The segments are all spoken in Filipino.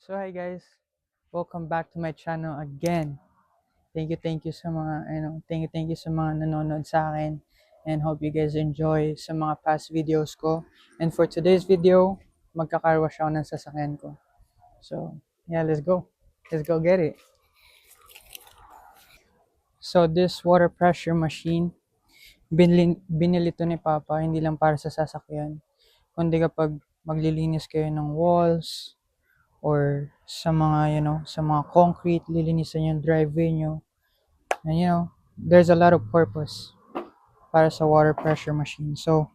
So hi guys, welcome back to my channel again. Thank you sa mga thank you sa mga nanonood sa akin and hope you guys enjoy sa mga past videos ko. And for today's video, magkakarwash ako ng sasakyan ko. So, yeah, let's go. Let's go get it. So this water pressure machine, binili to ni Papa hindi lang para sa sasakyan, kundi kapag maglilinis kayo ng walls or sa mga sa mga concrete, lilinisan yung driveway nyo. And there's a lot of purpose para sa water pressure machine. So,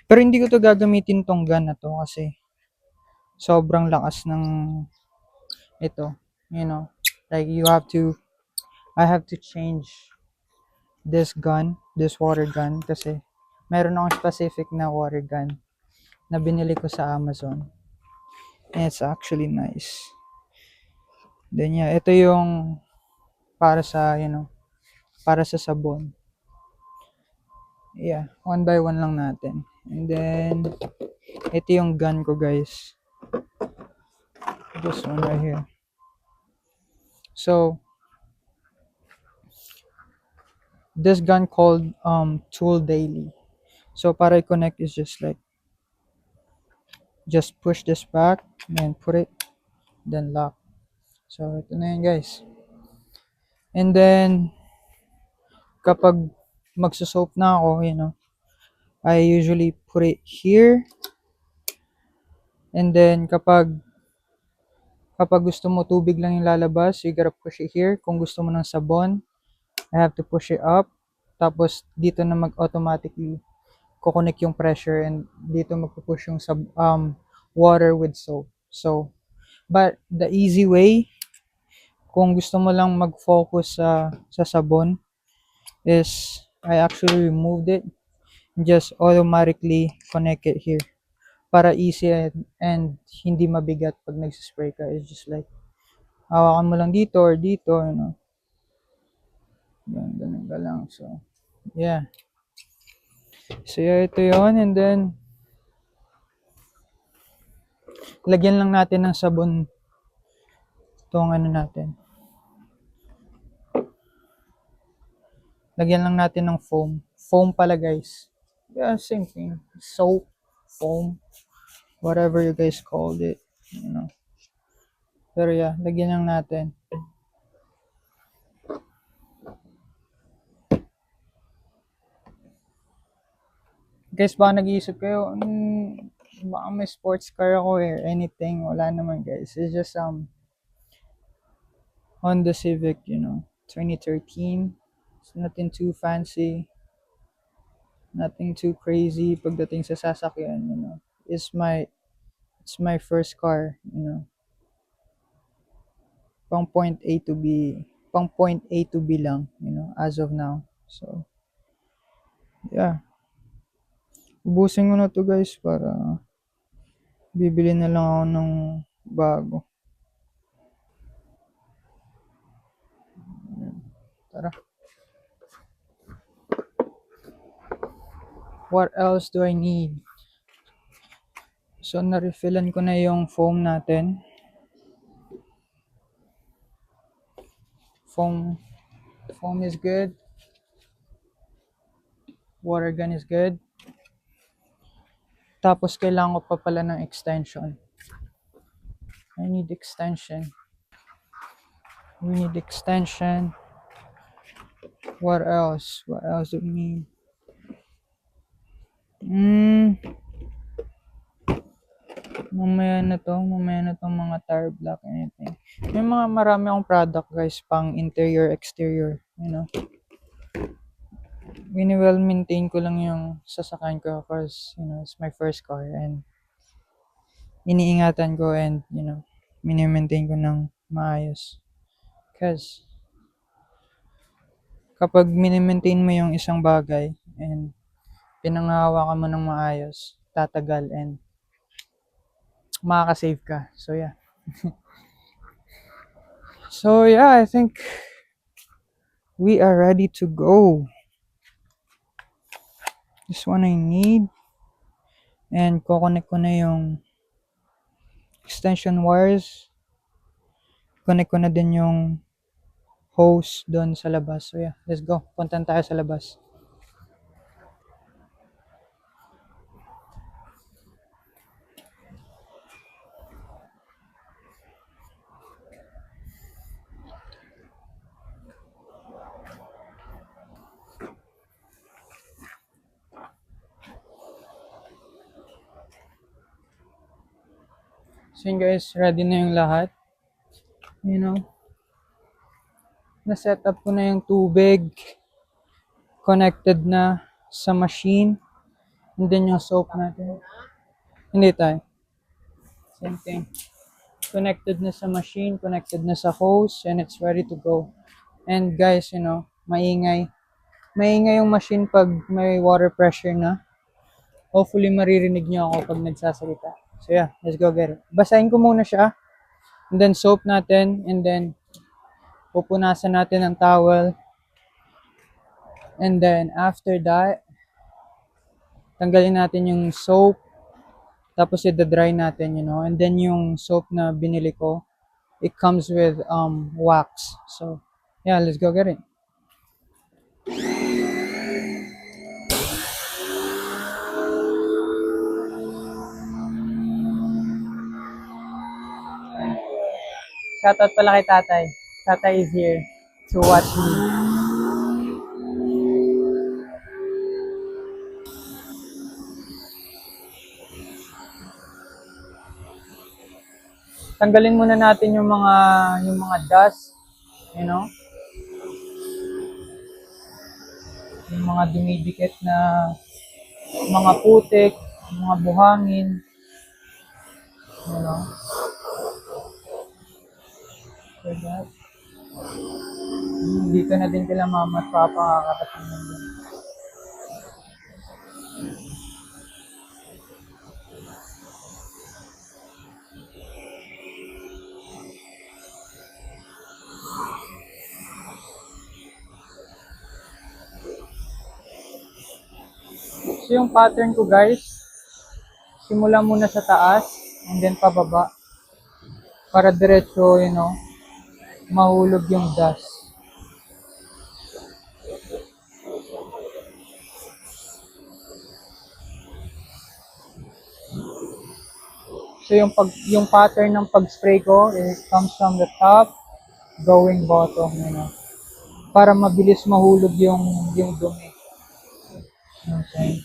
pero hindi ko to gagamitin tong gun na to kasi sobrang lakas ng ito. You know, like I have to change this water gun kasi meron akong specific na water gun na binili ko sa Amazon. And it's actually nice. Then yeah, ito yung para sa, para sa sabon. Yeah, one by one lang natin. And then, ito yung gun ko guys. This one right here. So, this gun called Tool Daily. So, para i-connect is just push this back, then put it, then lock. So, ito na yun guys. And then, kapag magsusoap na ako, I usually put it here. And then, kapag gusto mo tubig lang yung lalabas, you gotta push it here. Kung gusto mo ng sabon, I have to push it up. Tapos, dito na mag-automatically kukonek yung pressure and dito magpupush yung water with soap. So, but the easy way, kung gusto mo lang mag-focus sa sabon, is I actually removed it and just automatically connect it here. Para easy and hindi mabigat pag nagsispray ka. It's just like, hawakan mo lang dito or dito, Ganun ka lang. So, yeah. So, yeah, ito yon. And then, lagyan lang natin ng sabon itong natin. Lagyan lang natin ng foam. Foam pala guys. Yeah, same thing. Soap, foam, whatever you guys called it. Pero yeah, lagyan lang natin. Guys, baka nag-iisip kayo, baka may sports car ako or anything. Wala naman guys. It's just Honda Civic, 2013. It's nothing too fancy. Nothing too crazy pagdating sa sasakyan, It's my first car, Pang point A to B, pang point A to B lang, as of now. So, yeah. Ubusin ko na to guys para bibili na lang ako ng bago. Tara. What else do I need? So, na-refillan ko na yung foam natin. Foam is good. Water gun is good. Tapos, kailangan ko pa pala ng extension. I need extension. We need extension. What else? What else do we need? Mamaya na tong mga tire block and anything. May marami akong product guys, pang interior, exterior, Well maintain ko lang yung sasakyan ko because, it's my first car and iniingatan ko and, mini-maintain ko ng maayos. Because, kapag mini-maintain mo yung isang bagay and pinanghahawakan mo ng maayos, tatagal and makaka-save ka. So, yeah. So, yeah, I think we are ready to go. This one I need. And kukonek ko na yung extension wires. i-connect ko na din yung hose doon sa labas. So yeah, let's go. Puntan tayo sa labas. So yun guys, ready na yung lahat. You know, na-set up ko na yung tubig. Connected na sa machine. And then yung soap natin. Hindi tayo. Same thing. Connected na sa machine, connected na sa hose, and it's ready to go. And guys, you know, maingay. Maingay yung machine pag may water pressure na. Hopefully maririnig nyo ako pag nagsasalita. So yeah, let's go get it. Basahin ko muna siya. And then soap natin. And then pupunasan natin ng towel. And then after that, tanggalin natin yung soap. Tapos i-dry natin, you know. And then yung soap na binili ko, it comes with wax. So yeah, let's go get it. Shoutout pala kay tatay. Tatay is here to watch me. Tanggalin muna natin yung mga dust, you know, yung mga dumidikit na mga putik, mga buhangin, you know. So that, dito na din kila mama at papa kakarating na din. So yung pattern ko guys, simula muna sa taas and then pababa para diretso, you know, mahulog yung dust. So yung pattern ng pag-spray ko, it comes from the top going bottom, you know. Para mabilis mahulog yung dumi. Okay.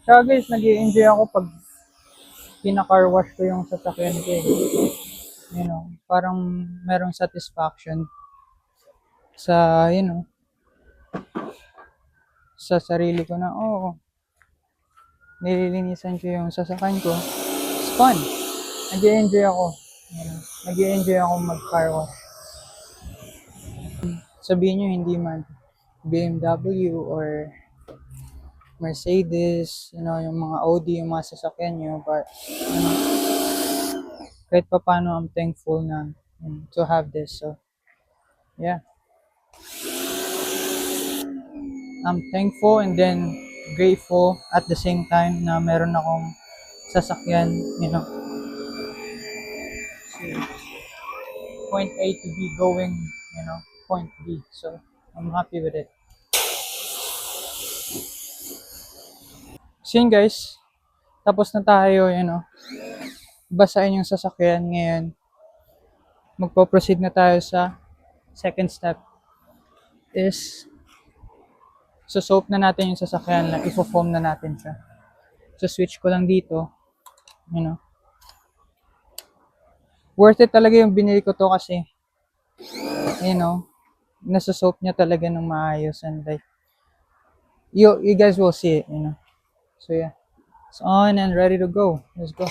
Kaya guys, nag-i-enjoy ako pag pina-car wash ko yung sasakyan ko. You know, parang merong satisfaction sa, you know, sa sarili ko na, oo, nililinisan ko yung sasakyan ko. It's fun. Nag-i-enjoy ako. You know, nag-i-enjoy ako mag-car wash. Sabihin nyo hindi man BMW or Mercedes, you know, yung mga Audi, yung mga sasakyan nyo, but, you know, kahit pa paano, I'm thankful na to have this. So, yeah. I'm thankful and then grateful at the same time na meron akong sasakyan, you know. So, point A to B going, you know, point B. So, I'm happy with it. So yun guys, tapos na tayo, you know, basahin yung sasakyan ngayon. Magpo-proceed na tayo sa second step is so soap na natin yung sasakyan na ifo-foam na natin siya. So switch ko lang dito, you know. Worth it talaga yung binili ko to kasi, you know, nasa soap niya talaga ng maayos and like, you guys will see it, you know. So yeah, it's on and ready to go. Let's go.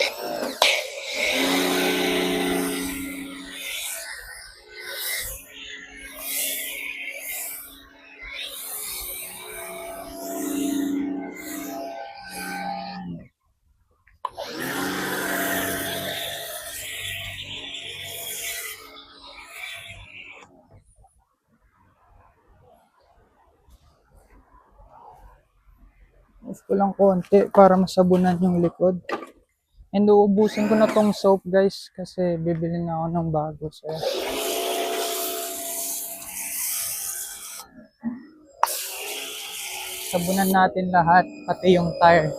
Off ko lang konti para masabunan yung likod. And uubusin ko na tong soap guys kasi bibili na ako ng bago. So, sabunan natin lahat, pati yung tire.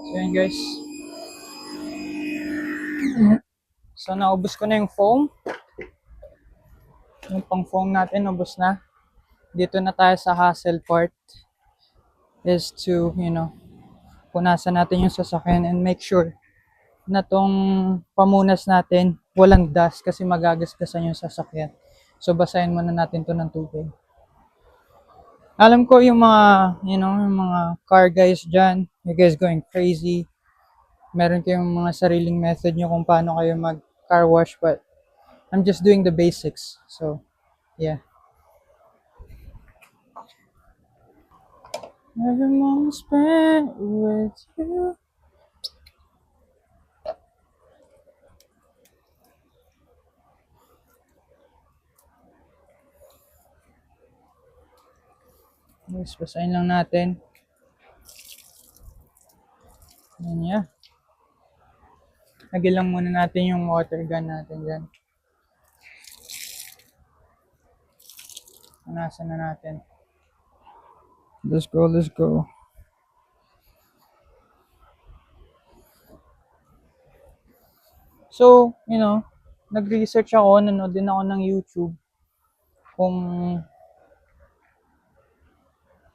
So yun guys. So naubos ko na yung foam. Yung pang foam natin, ubos na. Dito na tayo sa hassle part. Is to, punasan natin yung sasakyan and make sure na tong pamunas natin, walang dust kasi magagasgasan yung sasakyan. So basahin muna natin to ng tubig. Alam ko yung mga, yung mga car guys dyan, you guys going crazy. Meron kayong mga sariling method nyo kung paano kayo mag car wash, but I'm just doing the basics. So, yeah. Every moment spent with you. Guys, basahin lang natin. Yan, yeah. Lagyan lang muna natin yung water gun natin dyan. Punasan na natin. Let's go, let's go. So, nag-research ako, nanood din ako ng YouTube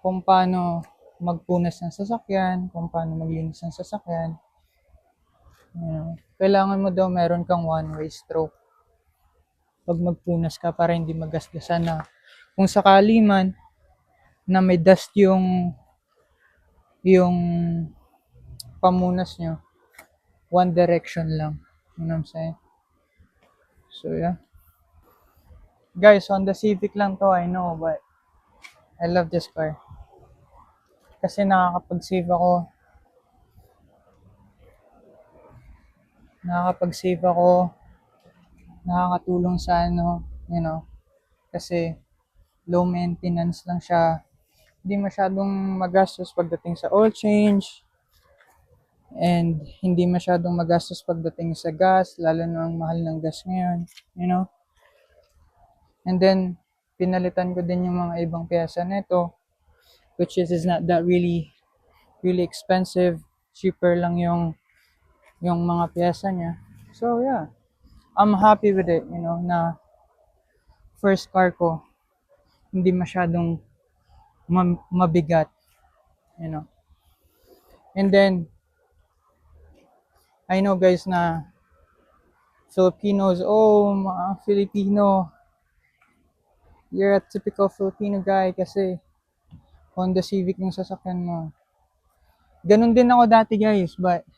kung paano magpunas ng sasakyan, kung paano maglinis ng sasakyan. Kailangan mo daw meron kang one-way stroke pag magpunas ka para hindi magasgasan na kung sakali man na may dust yung pamunas nyo, one direction lang. You know what I'm saying? So, yeah. Guys, Honda Civic lang to, I know, but I love this car. Kasi nakakapag-save ako, nakakatulong sa kasi low maintenance lang siya. Hindi masyadong magastos pagdating sa oil change, and hindi masyadong magastos pagdating sa gas, lalo na ang mahal ng gas ngayon, And then, pinalitan ko din yung mga ibang pyesa nito, which is not that really expensive. Cheaper lang yung mga pyesa niya. So, yeah. I'm happy with it, na first car ko, hindi masyadong mabigat, And then, I know guys na Filipinos, mga Filipino, you're a typical Filipino guy kasi Honda Civic yung sasakyan mo. Ganun din ako dati guys, but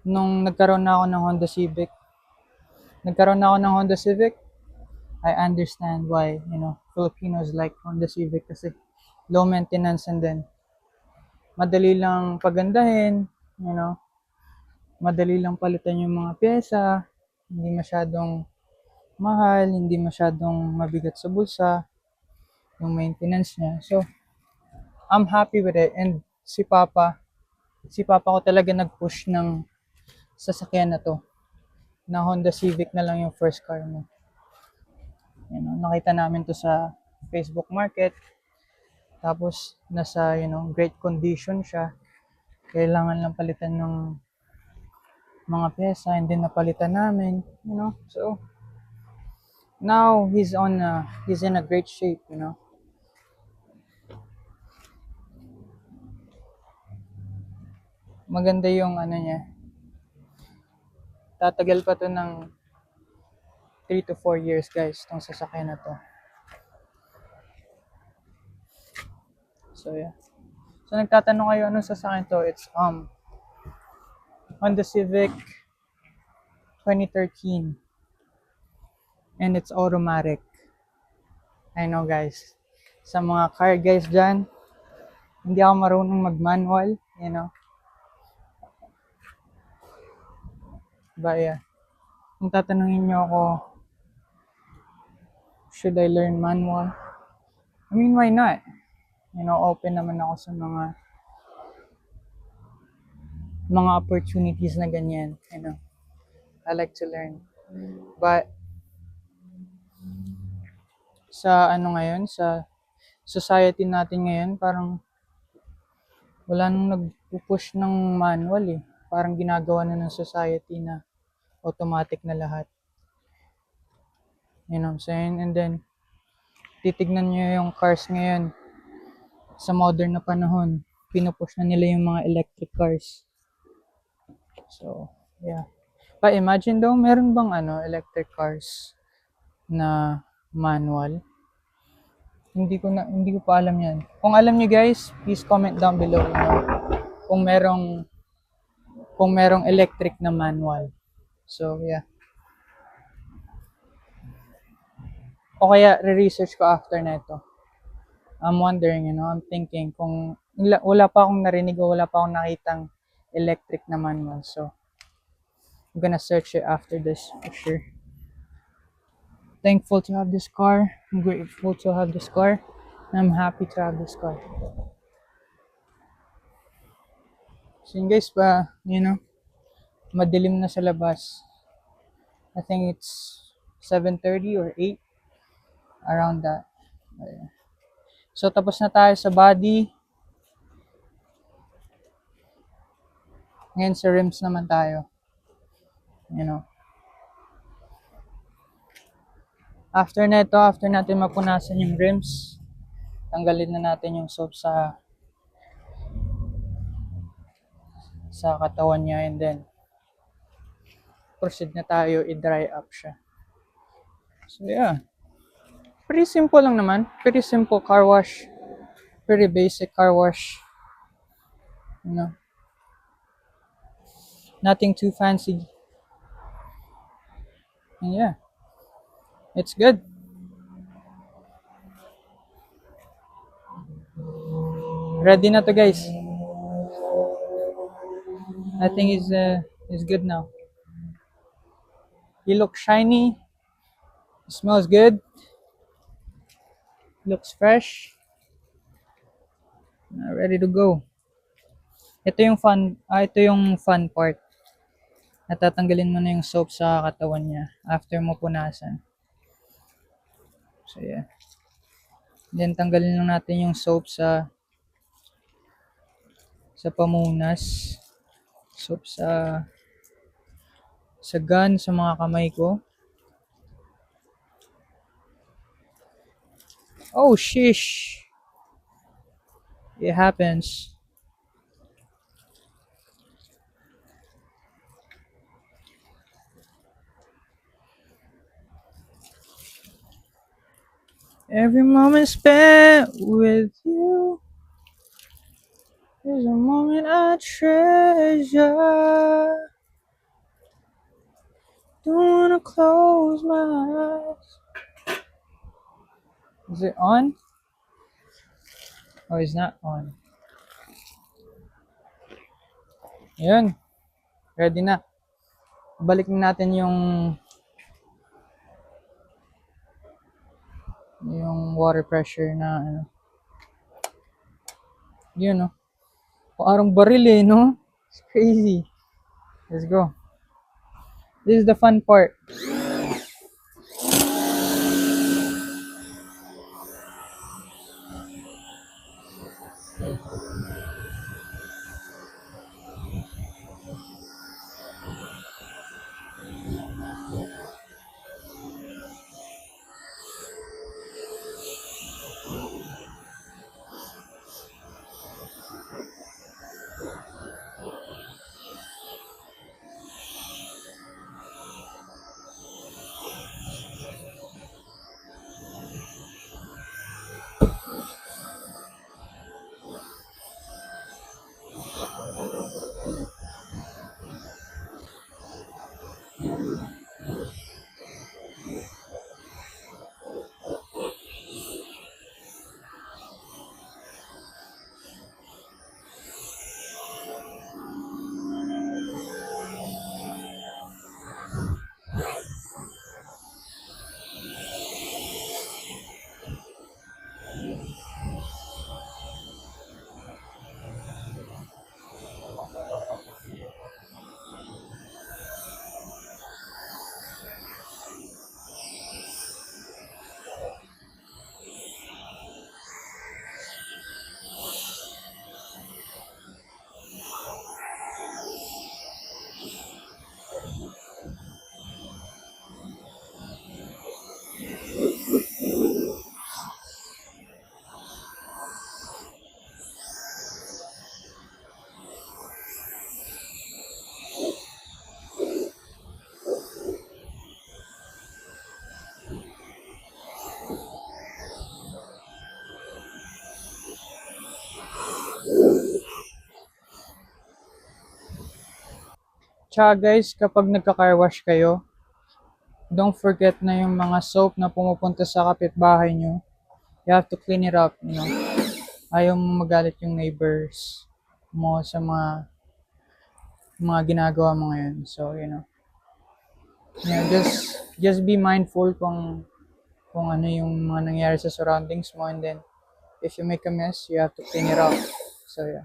nung nagkaroon na ako ng Honda Civic, I understand why, Filipinos like Honda Civic kasi low maintenance, and then madali lang pagandahin, madali lang palitan yung mga pyesa, hindi masyadong mahal, hindi masyadong mabigat sa bulsa yung maintenance niya. So, I'm happy with it, and si Papa ko talaga nag-push ng sasakyan na to, na Honda Civic na lang yung first car mo. Nakita namin to sa Facebook Market, tapos nasa great condition siya, kailangan lang palitan ng mga pyesa, and then napalitan namin, so Now he's in a great shape, you know. Maganda yung ano niya. Tatagal pa to ng 3 to 4 years, guys, tong sasakyan na to. So yeah. So nagtatanong kayo anong sasakyan to? It's Honda Civic 2013 and it's automatic. I know, guys. Sa mga car guys dyan, hindi ako marunong mag-manual, you know. But yeah, kung tatanungin nyo ako, should I learn manual? I mean, why not? You know, open naman ako sa mga opportunities na ganyan, you know. I like to learn. But sa ano ngayon, sa society natin ngayon, parang wala nang nagpupush ng manual eh. Parang ginagawa na ng society na automatic na lahat. You know what I'm saying? And then, titignan nyo yung cars ngayon sa modern na panahon. Pinupush na nila yung mga electric cars. So, yeah. Pa imagine daw, meron bang electric cars na manual? Hindi ko pa alam 'yan. Kung alam niyo guys, please comment down below, you know, kung merong electric na manual. So, yeah. O kaya re-research ko after nito. I'm wondering, you know, I'm thinking kung wala pa akong narinig o wala pa akong nakitang electric na manual. So, I'm gonna search it after this for sure. Thankful to have this car. I'm grateful to have this car. And I'm happy to have this car. So yun guys, you know, madilim na sa labas. I think it's 7:30 or 8. Around that. So tapos na tayo sa body. Ngayon sa rims naman tayo. You know. After natin mapunasan yung rims, tanggalin na natin yung soap sa katawan niya, and then proceed na tayo i-dry up siya. So yeah. Pretty simple lang naman. Pretty simple car wash. Pretty basic car wash. You know. Nothing too fancy. And yeah. It's good. Ready na to guys. I think it's good now. You look shiny. It smells good. Looks fresh. Ready to go. Ito yung fun part. Natatanggalin mo na yung soap sa katawan niya after mo punasan. So yeah. Then tanggalin lang natin yung soap sa pamunas. Soap sa gun, sa mga kamay ko. Oh, shish. It happens. Every moment spent with you is a moment I treasure. Don't wanna close my eyes. Is it on? Oh, it's not on. Yun. Ready na. Balik na natin yung water pressure na yun, no? Parang baril eh, no? It's crazy. Let's go. This is the fun part. Tsaka guys, kapag nagka-car wash kayo, don't forget na yung mga soap na pumupunta sa kapitbahay nyo, you have to clean it up, you know. Ayaw mo magalit yung neighbors mo sa mga ginagawa mo ngayon. So, you know, just be mindful kung ano yung mga nangyari sa surroundings mo, and then if you make a mess, you have to clean it up. So, yeah.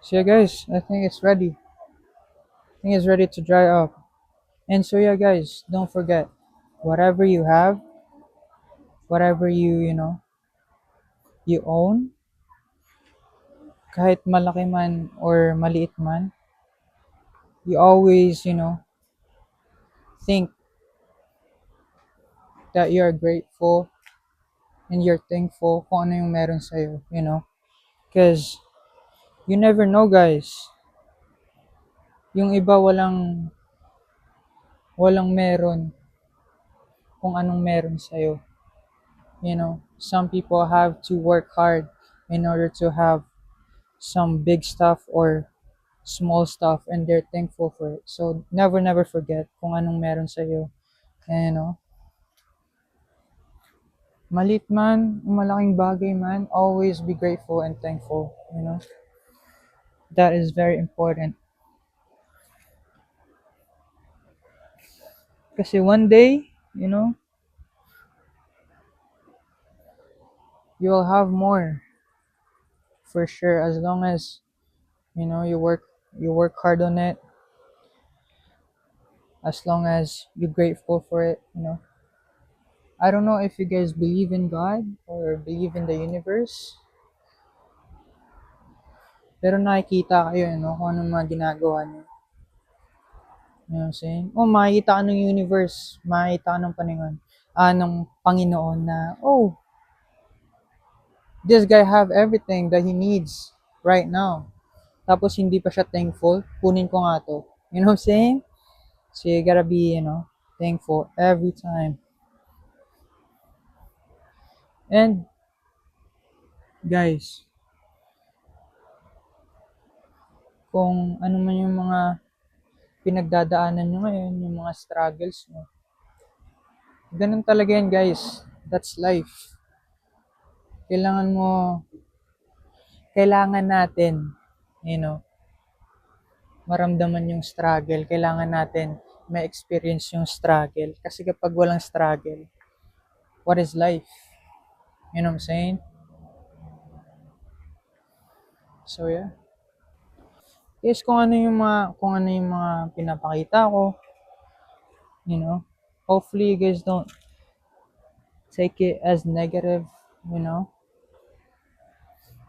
So, yeah, guys, I think it's ready. I think it's ready to dry up. And so, yeah, guys, don't forget, whatever you have, whatever you know, you own, kahit malaki man or maliit man, you always, you know, think that you're grateful and you're thankful kung ano yung meron sa'yo, you know. Because you never know, guys. Yung iba walang meron kung anong meron sa'yo. You know, some people have to work hard in order to have some big stuff or small stuff, and they're thankful for it. So never forget kung anong meron sa'yo. And, you know, malit man, malaking bagay man, always be grateful and thankful, you know. That is very important. Kasi one day, you know, you will have more for sure, as long as, you know, you work hard on it, as long as you're grateful for it, you know. I don't know if you guys believe in God or believe in the universe, pero nakikita kayo, you know, kung anong mga ginagawa niyo. You know what I'm saying? Oh, makikita ka ng universe, makikita ka ng ng Panginoon na, oh, this guy have everything that he needs right now. Tapos hindi pa siya thankful, kunin ko nga to. You know what I'm saying? So you gotta be, you know, thankful every time. And guys, kung ano man yung mga pinagdadaanan nyo ngayon, yung mga struggles mo, ganun talaga yan, guys. That's life. Kailangan natin, you know, maramdaman yung struggle. Kailangan natin ma-experience yung struggle. Kasi kapag walang struggle, what is life? You know what I'm saying? So yeah. Yes, kung ano yung mga pinapakita ko, you know, hopefully you guys don't take it as negative, you know.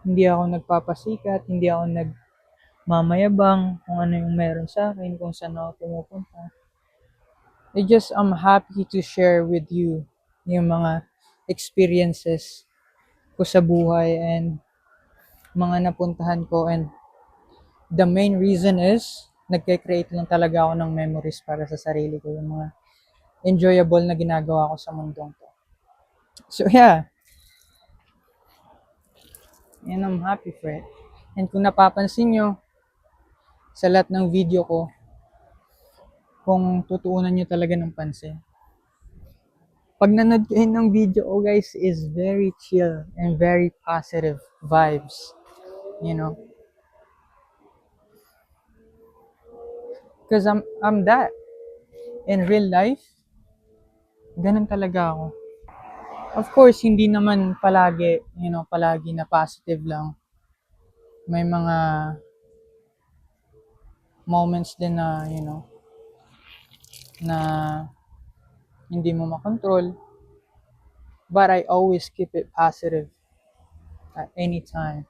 Hindi ako nagpapasikat, hindi ako nagmamayabang kung ano yung meron sa akin, kung saan ako pumupunta. I'm happy to share with you yung mga experiences ko sa buhay and mga napuntahan ko, and the main reason is nagke-create lang talaga ako ng memories para sa sarili ko, yung mga enjoyable na ginagawa ko sa mundong to. So yeah. And I'm happy for it. And kung napapansin nyo, sa lahat ng video ko, kung tutuunan nyo talaga ng pansin, pag nanood kayo ng video ko guys, is very chill and very positive vibes. You know? Because I'm that. In real life, ganun talaga ako. Of course, hindi naman palagi, palagi na positive lang. May mga moments din na, na hindi mo makontrol. But I always keep it positive at any time.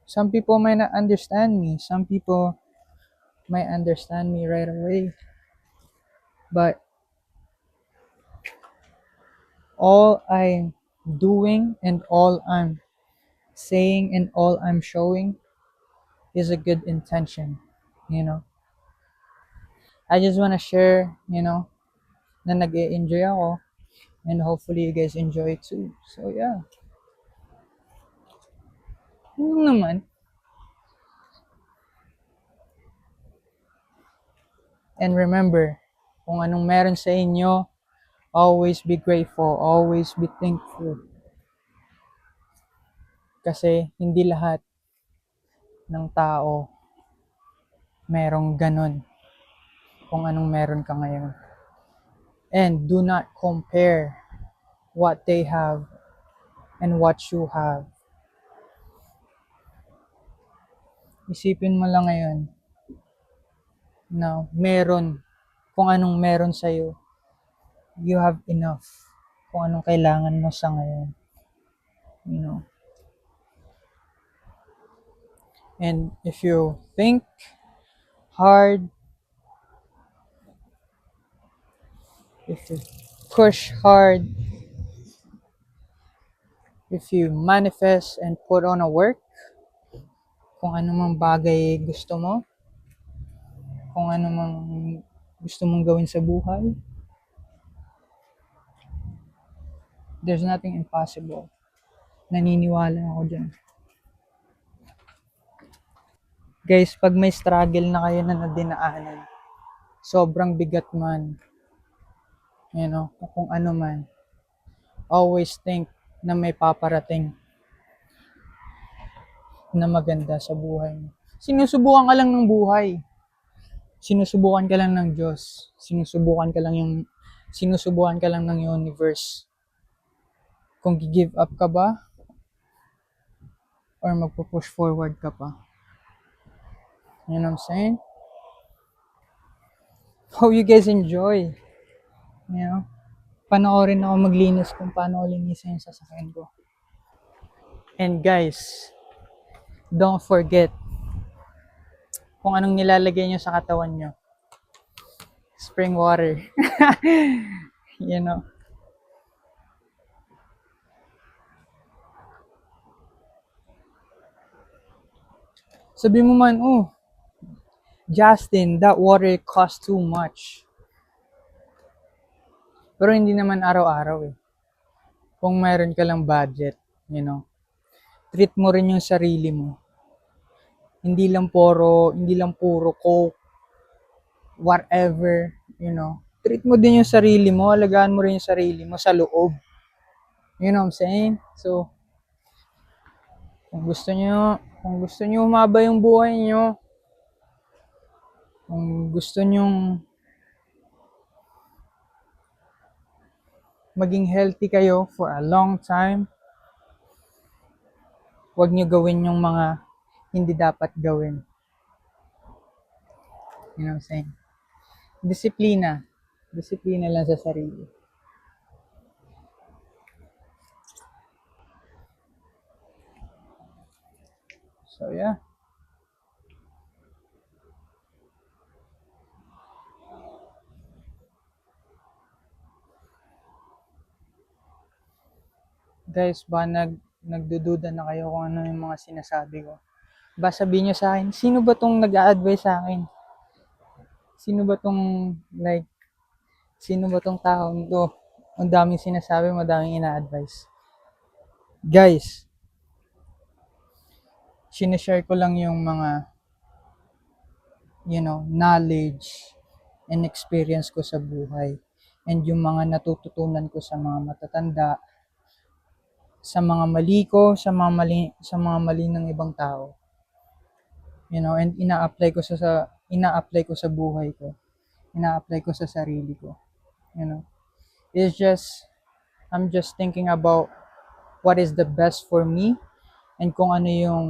Some people might not understand me. Some people might understand me right away. But all I'm doing and all I'm saying and all I'm showing is a good intention. I just want to share, na nag-enjoy ako and hopefully you guys enjoy it too. So yeah. Yun naman. And remember, kung anong meron sa inyo, always be grateful, always be thankful. Kasi hindi lahat ng tao merong ganun kung anong meron ka ngayon. And do not compare what they have and what you have. Isipin mo lang ngayon na meron, kung anong meron sa'yo, you have enough kung anong kailangan mo sa ngayon. And if you think hard, if you push hard, if you manifest and put on a work, kung ano mang bagay gusto mo, kung ano mang gusto mong gawin sa buhay, there's nothing impossible. Naniniwala ako dyan. Guys, pag may struggle na kayo na nadinaanan, sobrang bigat man, kung ano man, always think na may paparating na maganda sa buhay mo. Sinusubukan ka lang ng buhay. Sinusubukan ka lang ng Diyos. Sinusubukan ka lang ng universe. Kung gi-give up ka ba or magpo-push forward ka pa. You know what I'm saying? Hope you guys enjoy. Panoorin ako maglinis kung paano ko linisin yung sasakyan ko. And guys, don't forget kung anong nilalagay nyo sa katawan nyo. Spring water. Sabi mo man, oh, Justin, that water costs too much. Pero hindi naman araw-araw eh. Kung mayroon ka lang budget, treat mo rin yung sarili mo. Hindi lang puro Coke, whatever, Treat mo din yung sarili mo, alagaan mo rin yung sarili mo sa loob. You know what I'm saying? So, kung gusto nyo humaba yung buhay nyo, kung gusto nyo maging healthy kayo for a long time, huwag nyo gawin yung mga hindi dapat gawin. You know what I'm saying? Disiplina lang sa sarili. So yeah. Guys, ba nagdududa na kayo kung ano yung mga sinasabi ko? Ba sabihin nyo sa akin, sino ba tong nag-a-advise sa akin? Sino ba tong taong to? Ang daming sinasabi, madaming ina-advise. Guys, sinishare ko lang yung mga, knowledge and experience ko sa buhay. And yung mga natututunan ko sa mga matatanda, sa mga mali ko, sa mga mali ng ibang tao. And ina-apply ko sa buhay ko. Ina-apply ko sa sarili ko. It's just I'm just thinking about what is the best for me and kung ano yung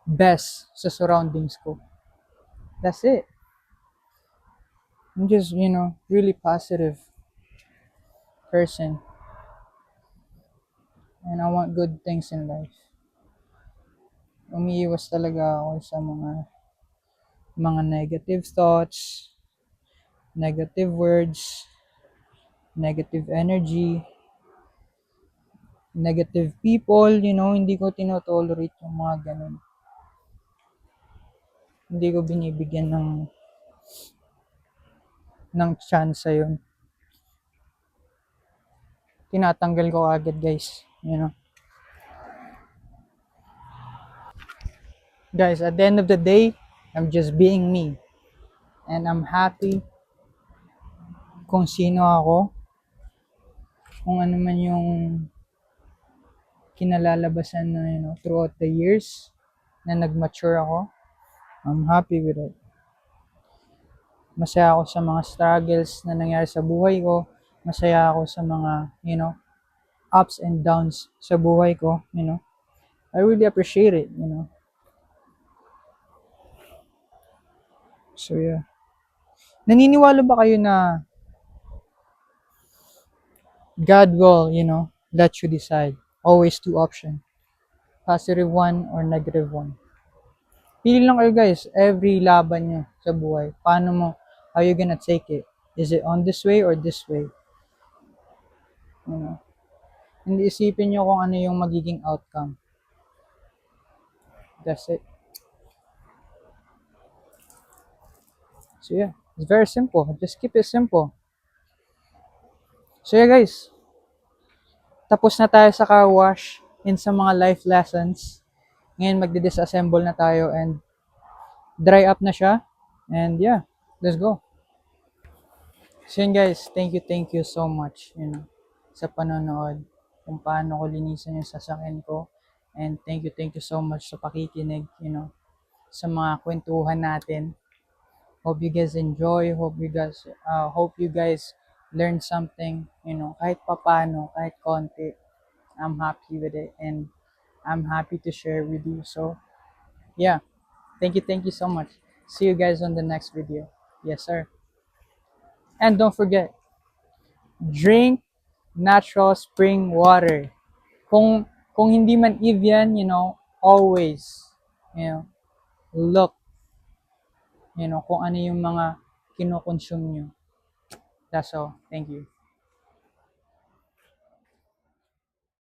best sa surroundings ko. That's it. I'm just, really positive person. And I want good things in life. Umiiwas talaga ako sa mga negative thoughts, negative words, negative energy, negative people, hindi ko tinotolerate yung mga ganun. Hindi ko binibigyan ng chance yun. Tinatanggal ko agad, guys. Guys, at the end of the day, I'm just being me. And I'm happy kung sino ako, kung ano man yung kinalalabasan na, throughout the years na nag-mature ako. I'm happy with it. Masaya ako sa mga struggles na nangyari sa buhay ko. Masaya ako sa mga, ups and downs sa buhay ko, I really appreciate it. So, yeah. Naniniwala ba kayo na God will, let you decide? Always two options. Positive one or negative one. Pili lang kayo, guys. Every laban nyo sa buhay. How you gonna take it? Is it on this way or this way? Hindi isipin nyo kung ano yung magiging outcome. That's it. So yeah, it's very simple. Just keep it simple. So yeah, guys. Tapos na tayo sa car wash and sa mga life lessons. Ngayon magdi-disassemble na tayo and dry up na siya. And yeah, let's go. So yun, guys, thank you so much, sa panonood, kung paano ko linisan yung sasakyan ko. And thank you so much sa pakikinig, sa mga kwentuhan natin. Hope you guys enjoy, hope you guys learn something, kahit papano, kahit konti. I'm happy with it and I'm happy to share with you. So, yeah, thank you so much. See you guys on the next video. Yes, sir. And don't forget, drink natural spring water. Kung hindi man Evian, always, look, kung ano yung mga kinokonsume nyo. That's all. Thank you.